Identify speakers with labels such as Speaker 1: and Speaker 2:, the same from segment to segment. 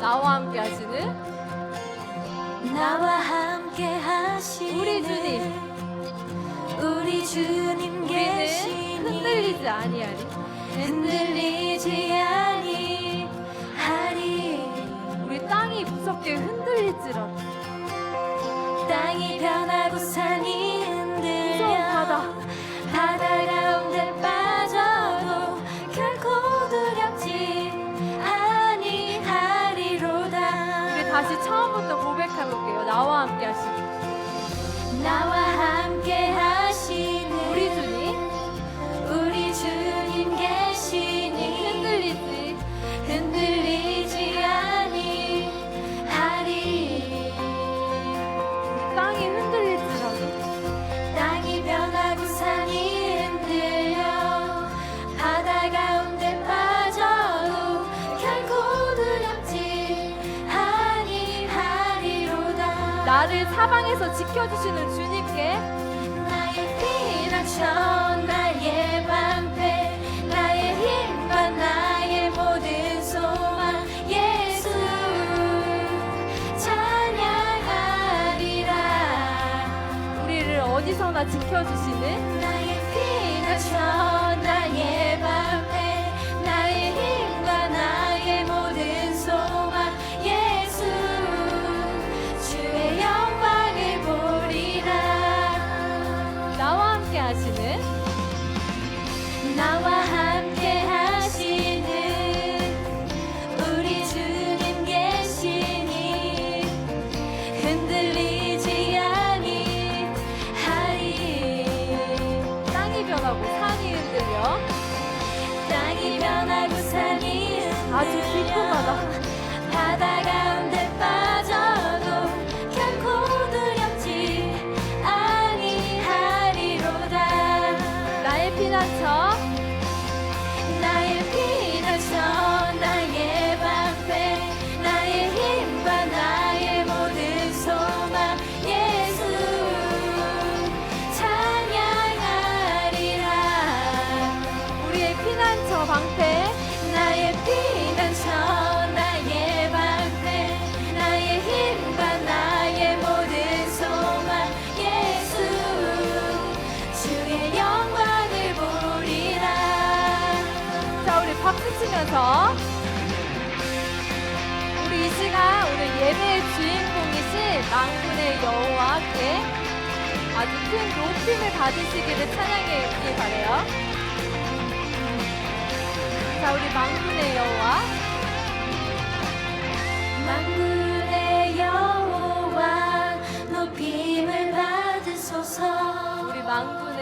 Speaker 1: 나와 함께 하시는
Speaker 2: 나와 함께 하시는
Speaker 1: 우리 주님.
Speaker 2: 우리 주님
Speaker 1: 우리는
Speaker 2: 계시니
Speaker 1: 흔들리지 아니하리.
Speaker 2: 흔들리지 아니하리.
Speaker 1: 우리 땅이 무섭게 흔들릴지라도
Speaker 2: 땅이 변하고 산이 흔들려
Speaker 1: 무서운 바다
Speaker 2: 바다 가운데 빠져도 결코 두렵지 아니하리로다.
Speaker 1: 우리 다시 처음부터 고백해볼게요. 나와 함께 하시는
Speaker 2: 나와 함께 하시는
Speaker 1: 우리 주님.
Speaker 2: 우리 주님 계시니 흔들리지 아니하리.
Speaker 1: 땅이 흔들릴지라도
Speaker 2: 땅이 변하고 산이 흔들려 바다 가운데 빠져도 결코 두렵지 아니하리로다.
Speaker 1: 나를 사방에서 지켜주시는 주님께
Speaker 2: 나의 피난처 나의 방패 나의 힘과 나의 모든 소망 예수 찬양하리라.
Speaker 1: 우리를 어디서나 지켜주시는
Speaker 2: 나의 피난처 나의 방패 나의 힘과 나의 모든 소망 예수 주의 영광을 보리라.
Speaker 1: 나와 함께 하시는
Speaker 2: 나와 함께 하시는 우리 주님 계시니 흔들리지 아니하리.
Speaker 1: 땅이 변하고 산이 흔들려
Speaker 2: 땅이 변하고 산이
Speaker 1: 아주 깊은 바다
Speaker 2: 바다 가운데 빠져도 결코 두렵지 아니하리로다.
Speaker 1: 나의 피난처
Speaker 2: 나의 피난처 나의 방패 나의 힘과 나의 모든 소망 예수 찬양하리라.
Speaker 1: 우리의 피난처 방패
Speaker 2: 나의 피난처 나의 방패 나의 힘과 나의 모든 소망 예수 주의 영광을 보리라.
Speaker 1: 자, 우리 박수 치면서 우리 이 시간 오늘 예배의 주인공이신 만군의 여호와께 아주 큰 높임을 받으시기를 찬양해 주길 바래요. 자, 우리 만군의 여호와
Speaker 2: 만군의 여호와 높임을 받으소서.
Speaker 1: 우리 만군의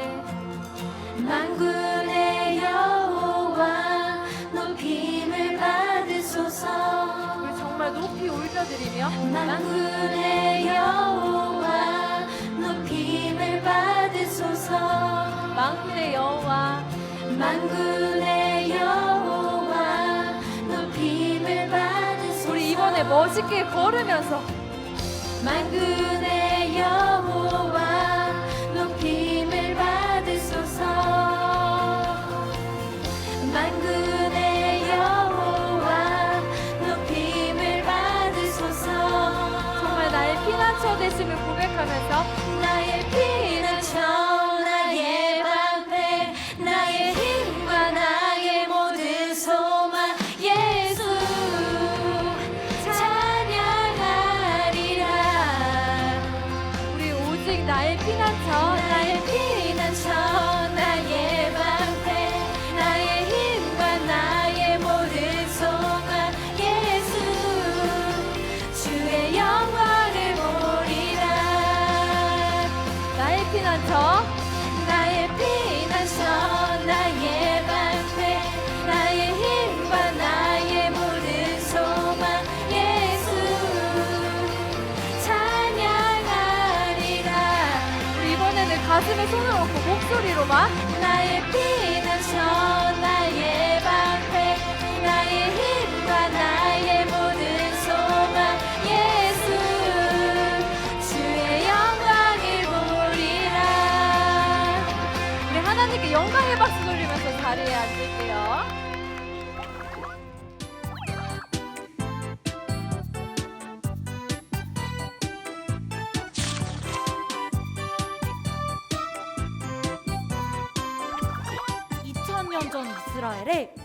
Speaker 2: 만군의 여호와 높임을 받으소서.
Speaker 1: 우리 정말 높이 올려드리며
Speaker 2: 만군의 여호와 높임을 받으소서.
Speaker 1: 만군의 여호와
Speaker 2: 만군의 여호와 높임을 받으소서.
Speaker 1: 우리 이번에 멋있게 걸으면서
Speaker 2: 만군의 여호와 높임을 받으소서. 만군의 여호와 높임을 받으소서.
Speaker 1: 정말 나의 피난처 되심을 고백하면서
Speaker 2: 나의 피난처 나의 방패 나의 힘과 나의 모든 소망 예수 찬양하리라.
Speaker 1: 우리 오직 나의 피난처
Speaker 2: 나의 피난처 나의 방패 나의 힘과 나의 모든 소망 예수 주의 영광을 보리라.
Speaker 1: 나의 피난처
Speaker 2: 나의 피난처 나의 방패 나의 힘과 나의 모든 소망 예수 찬양하리라.
Speaker 1: 우리 이번에는 가슴에 손을 얹고 목소리로만
Speaker 2: 나의 피난처 나의 방패 나의 힘과 나의 모든 소망 예수 주의 영광을 보리라.
Speaker 1: 우리 하나님께 영광의 박수 돌리면서 자리에 앉을게요.
Speaker 3: 2000년 전 이스라엘에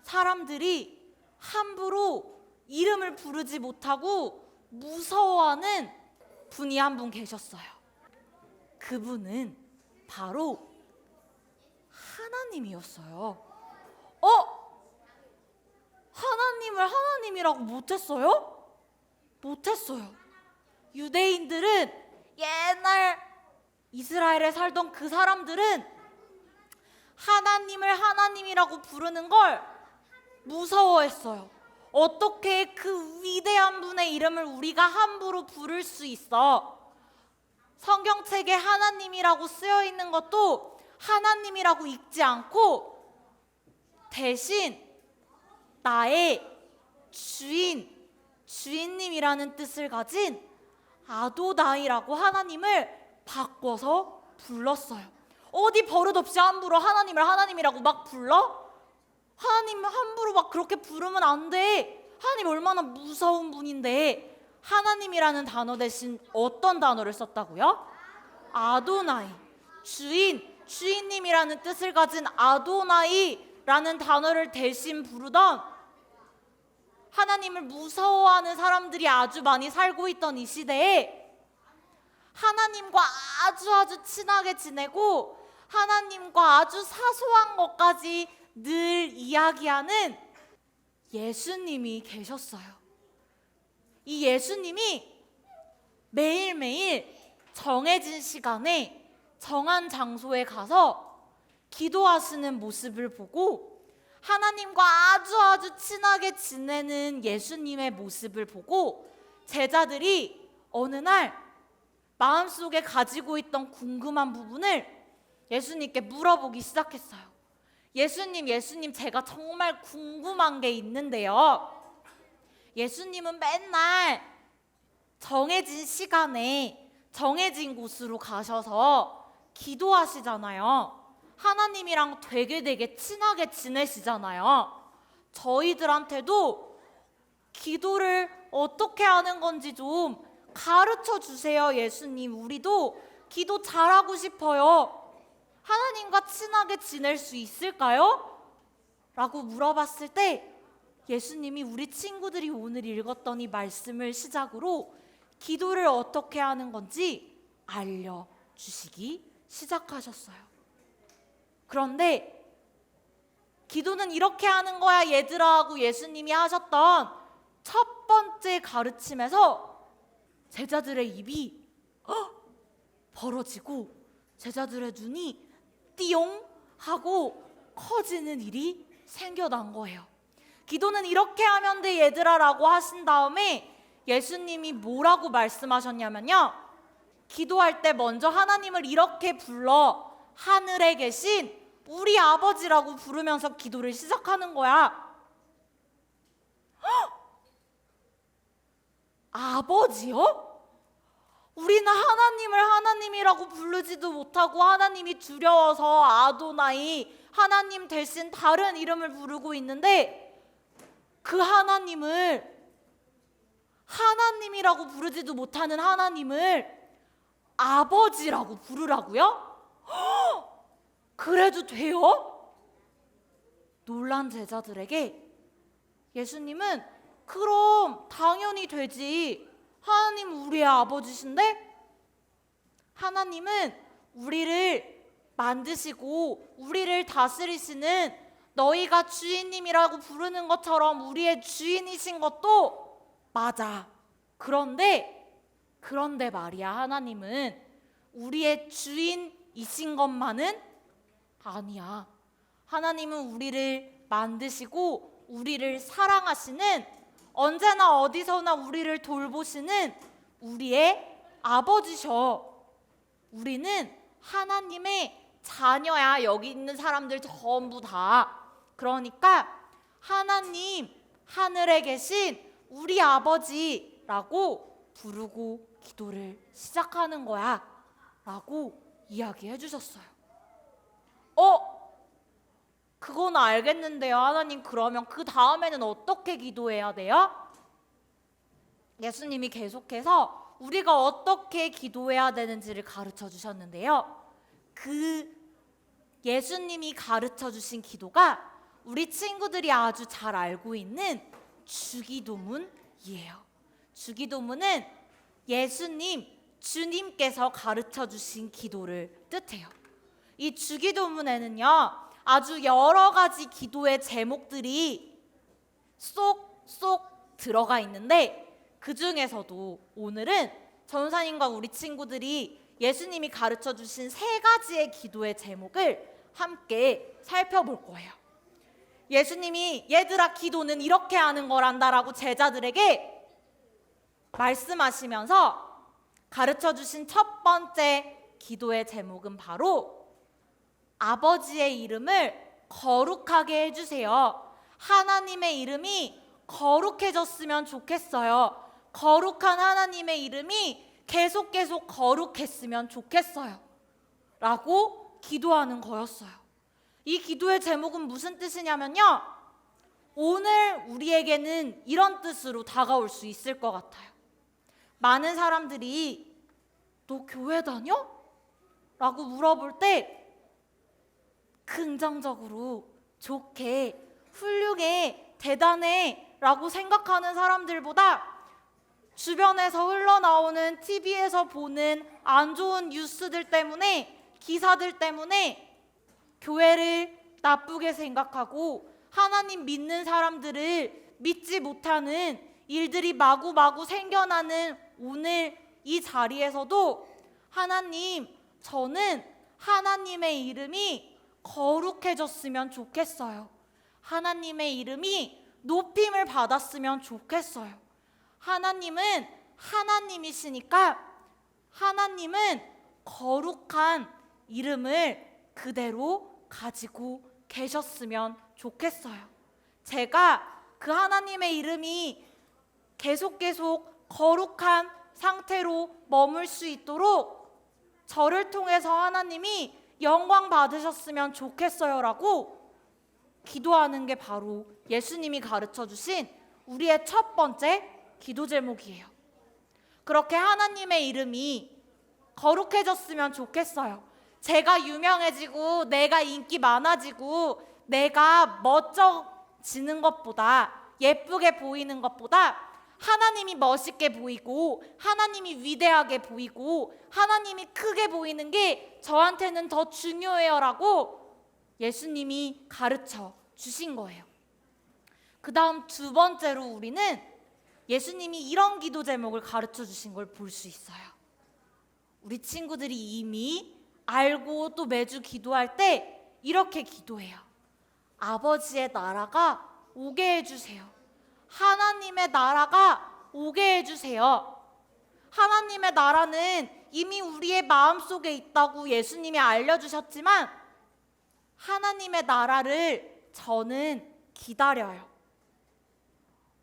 Speaker 3: 사람들이 함부로 이름을 부르지 못하고 무서워하는 분이 한 분 계셨어요. 그분은 바로 하나님이었어요. 하나님을 하나님이라고 못했어요? 못했어요. 유대인들은, 옛날 이스라엘에 살던 그 사람들은 하나님을 하나님이라고 부르는 걸 무서워했어요. 어떻게 그 위대한 분의 이름을 우리가 함부로 부를 수 있어? 성경책에 하나님이라고 쓰여 있는 것도 하나님이라고 읽지 않고 대신 나의 주인님이라는 뜻을 가진 아도나이라고 하나님을 바꿔서 불렀어요. 어디 버릇없이 함부로 하나님을 하나님이라고 막 불러? 하나님 함부로 막 그렇게 부르면 안 돼. 하나님 얼마나 무서운 분인데. 하나님이라는 단어 대신 어떤 단어를 썼다고요? 아도나이. 주인님이라는 뜻을 가진 아도나이라는 단어를 대신 부르던, 하나님을 무서워하는 사람들이 아주 많이 살고 있던 이 시대에 하나님과 아주 친하게 지내고 하나님과 아주 사소한 것까지 늘 이야기하는 예수님이 계셨어요. 이 예수님이 매일매일 정해진 시간에 정한 장소에 가서 기도하시는 모습을 보고 하나님과 아주 친하게 지내는 예수님의 모습을 보고 제자들이 어느 날 마음속에 가지고 있던 궁금한 부분을 예수님께 물어보기 시작했어요. 예수님, 제가 정말 궁금한 게 있는데요. 예수님은 맨날 정해진 시간에 정해진 곳으로 가셔서 기도하시잖아요. 하나님이랑 되게 친하게 지내시잖아요. 저희들한테도 기도를 어떻게 하는 건지 좀 가르쳐 주세요, 예수님. 우리도 기도 잘하고 싶어요. 하나님과 친하게 지낼 수 있을까요? 라고 물어봤을 때 예수님이 우리 친구들이 오늘 읽었던 이 말씀을 시작으로 기도를 어떻게 하는 건지 알려주시기 시작하셨어요. 그런데 기도는 이렇게 하는 거야 얘들아 하고 예수님이 하셨던 첫 번째 가르침에서 제자들의 입이 벌어지고 제자들의 눈이 띠용 하고 커지는 일이 생겨난 거예요. 기도는 이렇게 하면 돼 얘들아 라고 하신 다음에 예수님이 뭐라고 말씀하셨냐면요, 기도할 때 먼저 하나님을 이렇게 불러 하늘에 계신 우리 아버지라고 부르면서 기도를 시작하는 거야. 아버지요? 우리는 하나님을 하나님이라고 부르지도 못하고 하나님이 두려워서 아도나이, 하나님 대신 다른 이름을 부르고 있는데 그 하나님을, 하나님이라고 부르지도 못하는 하나님을 아버지라고 부르라고요? 그래도 돼요? 놀란 제자들에게 예수님은 그럼 당연히 되지. 하나님 우리의 아버지신데? 하나님은 우리를 만드시고 우리를 다스리시는, 너희가 주인님이라고 부르는 것처럼 우리의 주인이신 것도 맞아. 그런데 말이야, 하나님은 우리의 주인이신 것만은 아니야. 하나님은 우리를 만드시고 우리를 사랑하시는, 언제나 어디서나 우리를 돌보시는 우리의 아버지셔. 우리는 하나님의 자녀야. 여기 있는 사람들 전부 다. 그러니까 하나님, 하늘에 계신 우리 아버지라고 부르고 기도를 시작하는 거야 라고 이야기해 주셨어요. 그건 알겠는데요, 하나님. 그러면 그 다음에는 어떻게 기도해야 돼요? 예수님이 계속해서 우리가 어떻게 기도해야 되는지를 가르쳐 주셨는데요. 그 예수님이 가르쳐 주신 기도가 우리 친구들이 아주 잘 알고 있는 주기도문이에요. 주기도문은 예수님, 주님께서 가르쳐 주신 기도를 뜻해요. 이 주기도문에는요, 아주 여러 가지 기도의 제목들이 쏙쏙 들어가 있는데, 그 중에서도 오늘은 전사님과 우리 친구들이 예수님이 가르쳐 주신 3가지의 기도의 제목을 함께 살펴볼 거예요. 예수님이 얘들아 기도는 이렇게 하는 거란다라고 제자들에게 말씀하시면서 가르쳐 주신 첫 번째 기도의 제목은 바로 아버지의 이름을 거룩하게 해주세요. 하나님의 이름이 거룩해졌으면 좋겠어요. 거룩한 하나님의 이름이 계속 거룩했으면 좋겠어요. 라고 기도하는 거였어요. 이 기도의 제목은 무슨 뜻이냐면요, 오늘 우리에게는 이런 뜻으로 다가올 수 있을 것 같아요. 많은 사람들이 너 교회 다녀? 라고 물어볼 때 긍정적으로 좋게 훌륭해 대단해 라고 생각하는 사람들보다 주변에서 흘러나오는 TV에서 보는 안 좋은 뉴스들 때문에, 기사들 때문에 교회를 나쁘게 생각하고 하나님 믿는 사람들을 믿지 못하는 일들이 마구마구 생겨나는 오늘 이 자리에서도 하나님, 저는 하나님의 이름이 거룩해졌으면 좋겠어요. 하나님의 이름이 높임을 받았으면 좋겠어요. 하나님은 하나님이시니까 하나님은 거룩한 이름을 그대로 가지고 계셨으면 좋겠어요. 제가 그 하나님의 이름이 계속 거룩한 상태로 머물 수 있도록 저를 통해서 하나님이 영광 받으셨으면 좋겠어요 라고 기도하는 게 바로 예수님이 가르쳐 주신 우리의 첫 번째 기도 제목이에요. 그렇게 하나님의 이름이 거룩해졌으면 좋겠어요. 제가 유명해지고 내가 인기 많아지고 내가 멋져지는 것보다, 예쁘게 보이는 것보다 하나님이 멋있게 보이고 하나님이 위대하게 보이고 하나님이 크게 보이는 게 저한테는 더 중요해요 라고 예수님이 가르쳐 주신 거예요. 그 다음 두 번째로 우리는 예수님이 이런 기도 제목을 가르쳐 주신 걸 볼 수 있어요. 우리 친구들이 이미 알고 또 매주 기도할 때 이렇게 기도해요. 아버지의 나라가 오게 해주세요. 하나님의 나라가 오게 해주세요. 하나님의 나라는 이미 우리의 마음속에 있다고 예수님이 알려주셨지만 하나님의 나라를 저는 기다려요.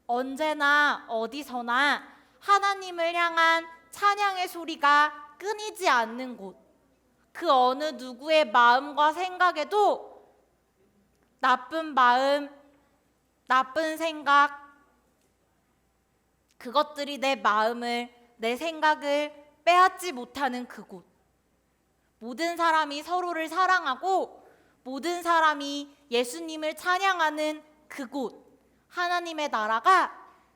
Speaker 3: 언제나 어디서나 하나님을 향한 찬양의 소리가 끊이지 않는 곳, 그 어느 누구의 마음과 생각에도 나쁜 마음, 나쁜 생각, 그것들이 내 마음을, 내 생각을 빼앗지 못하는 그곳, 모든 사람이 서로를 사랑하고 모든 사람이 예수님을 찬양하는 그곳, 하나님의 나라가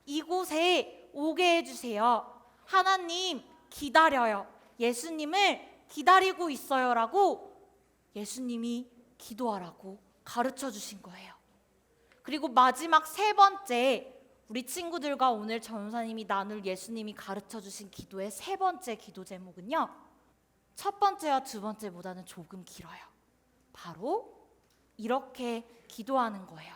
Speaker 3: 이곳에 오게 해주세요. 하나님 기다려요. 예수님을 기다리고 있어요 라고 예수님이 기도하라고 가르쳐 주신 거예요. 그리고 마지막 세 번째, 우리 친구들과 오늘 전사님이 나눌 예수님이 가르쳐 주신 기도의 세 번째 기도 제목은요, 첫 번째와 두 번째보다는 조금 길어요. 바로 이렇게 기도하는 거예요.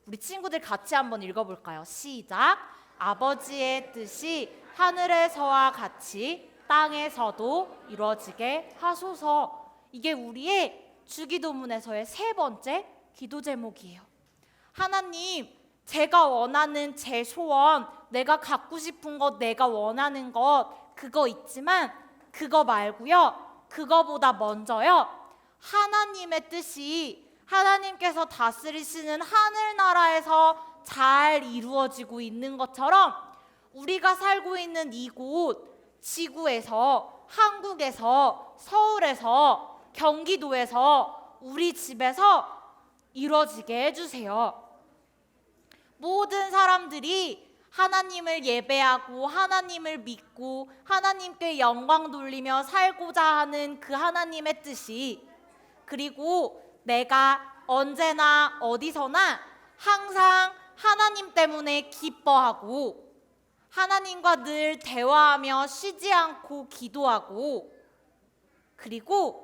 Speaker 3: 우리 친구들 같이 한번 읽어볼까요? 시작. 아버지의 뜻이 하늘에서와 같이 땅에서도 이루어지게 하소서. 이게 우리의 주기도문에서의 세 번째 기도 제목이에요. 하나님, 제가 원하는 제 소원, 내가 갖고 싶은 것, 내가 원하는 것, 그거 있지만 그거 말고요, 그거보다 먼저요, 하나님의 뜻이 하나님께서 다스리시는 하늘나라에서 잘 이루어지고 있는 것처럼 우리가 살고 있는 이곳, 지구에서, 한국에서, 서울에서, 경기도에서, 우리 집에서 이루어지게 해주세요. 모든 사람들이 하나님을 예배하고 하나님을 믿고 하나님께 영광 돌리며 살고자 하는 그 하나님의 뜻이, 그리고 내가 언제나 어디서나 항상 하나님 때문에 기뻐하고 하나님과 늘 대화하며 쉬지 않고 기도하고, 그리고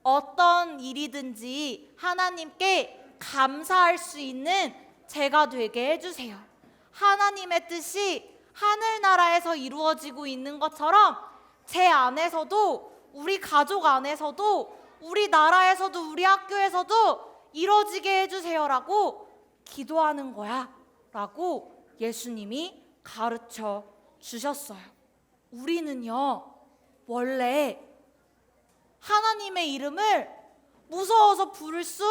Speaker 3: 어떤 일이든지 하나님께 감사할 수 있는 제가 되게 해주세요. 하나님의 뜻이 하늘나라에서 이루어지고 있는 것처럼 제 안에서도, 우리 가족 안에서도, 우리 나라에서도, 우리 학교에서도 이루어지게 해주세요라고 기도하는 거야 라고 예수님이 가르쳐 주셨어요. 우리는요, 원래 하나님의 이름을 무서워서 부를 수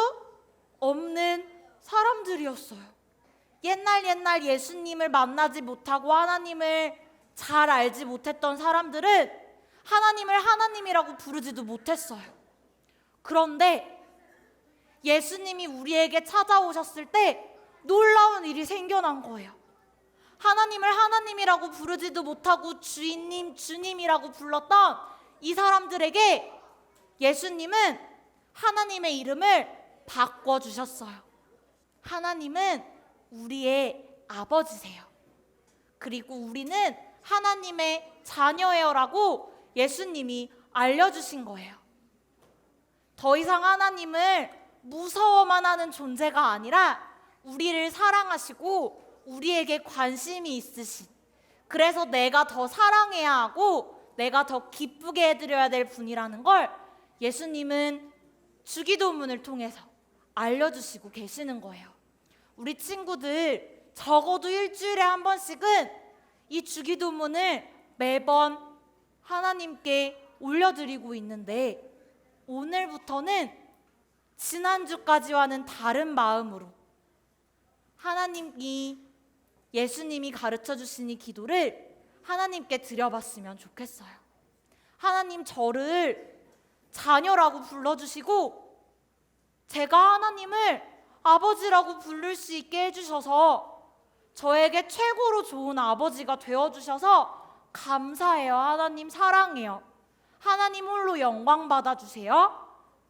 Speaker 3: 없는 사람들이었어요. 옛날 예수님을 만나지 못하고 하나님을 잘 알지 못했던 사람들은 하나님을 하나님이라고 부르지도 못했어요. 그런데 예수님이 우리에게 찾아오셨을 때 놀라운 일이 생겨난 거예요. 하나님을 하나님이라고 부르지도 못하고 주인님, 주님이라고 불렀던 이 사람들에게 예수님은 하나님의 이름을 바꿔주셨어요. 하나님은 우리의 아버지세요. 그리고 우리는 하나님의 자녀예요라고 예수님이 알려주신 거예요. 더 이상 하나님을 무서워만 하는 존재가 아니라 우리를 사랑하시고 우리에게 관심이 있으신, 그래서 내가 더 사랑해야 하고 내가 더 기쁘게 해드려야 될 분이라는 걸 예수님은 주기도문을 통해서 알려주시고 계시는 거예요. 우리 친구들 적어도 일주일에 한 번씩은 이 주기도문을 매번 하나님께 올려드리고 있는데, 오늘부터는 지난주까지와는 다른 마음으로 하나님이, 예수님이 가르쳐 주신 이 기도를 하나님께 드려봤으면 좋겠어요. 하나님, 저를 자녀라고 불러주시고 제가 하나님을 아버지라고 부를 수 있게 해주셔서 저에게 최고로 좋은 아버지가 되어주셔서 감사해요. 하나님 사랑해요. 하나님 홀로 영광 받아주세요.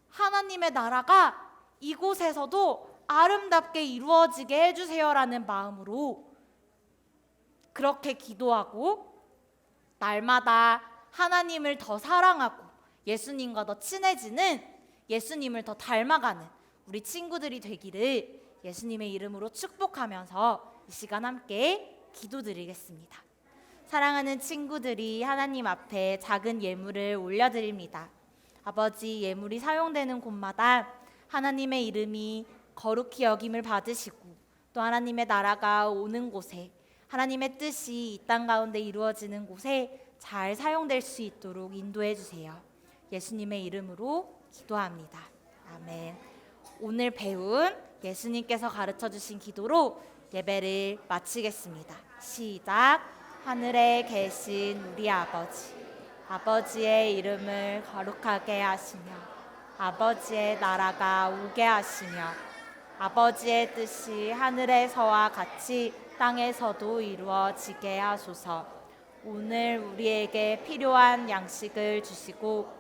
Speaker 3: 하나님의 나라가 이곳에서도 아름답게 이루어지게 해주세요라는 마음으로 그렇게 기도하고 날마다 하나님을 더 사랑하고 예수님과 더 친해지는, 예수님을 더 닮아가는 우리 친구들이 되기를 예수님의 이름으로 축복하면서 이 시간 함께 기도드리겠습니다. 사랑하는 친구들이 하나님 앞에 작은 예물을 올려드립니다. 아버지, 예물이 사용되는 곳마다 하나님의 이름이 거룩히 여김을 받으시고 또 하나님의 나라가 오는 곳에, 하나님의 뜻이 이 땅 가운데 이루어지는 곳에 잘 사용될 수 있도록 인도해 주세요. 예수님의 이름으로 기도합니다. 아멘. 오늘 배운 예수님께서 가르쳐 주신 기도로 예배를 마치겠습니다. 시작. 하늘에 계신 우리 아버지, 아버지의 이름을 거룩하게 하시며 아버지의 나라가 오게 하시며 아버지의 뜻이 하늘에서와 같이 땅에서도 이루어지게 하소서. 오늘 우리에게 필요한 양식을 주시고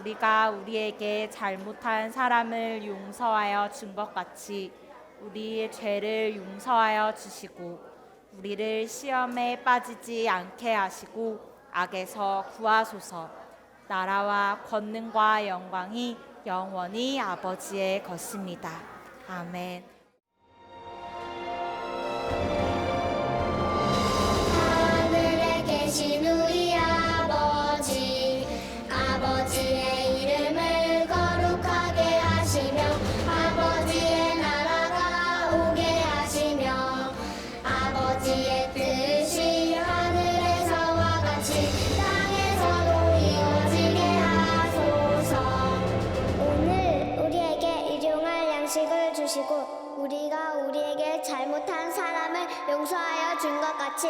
Speaker 3: 우리가 우리에게 잘못한 사람을 용서하여 준 것 같이 우리의 죄를 용서하여 주시고 우리를 시험에 빠지지 않게 하시고 악에서 구하소서. 나라와 권능과 영광이 영원히 아버지의 것입니다. 아멘.
Speaker 2: 하늘에 계신 우리 아버지, 아버지의 이름을 거룩하게 하시며 아버지의 나라가 오게 하시며 아버지의 뜻이 하늘에서와 같이 땅에서도 이루어지게 하소서. 오늘 우리에게 일용할 양식을 주시고 우리가 우리에게 잘못한 사람을 용서하여 준 것 같이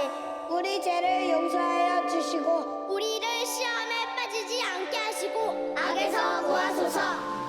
Speaker 2: 우리 죄를 용서하여 주시고 우리를 시험에 빠지지 않게 하시고 악에서 구하소서.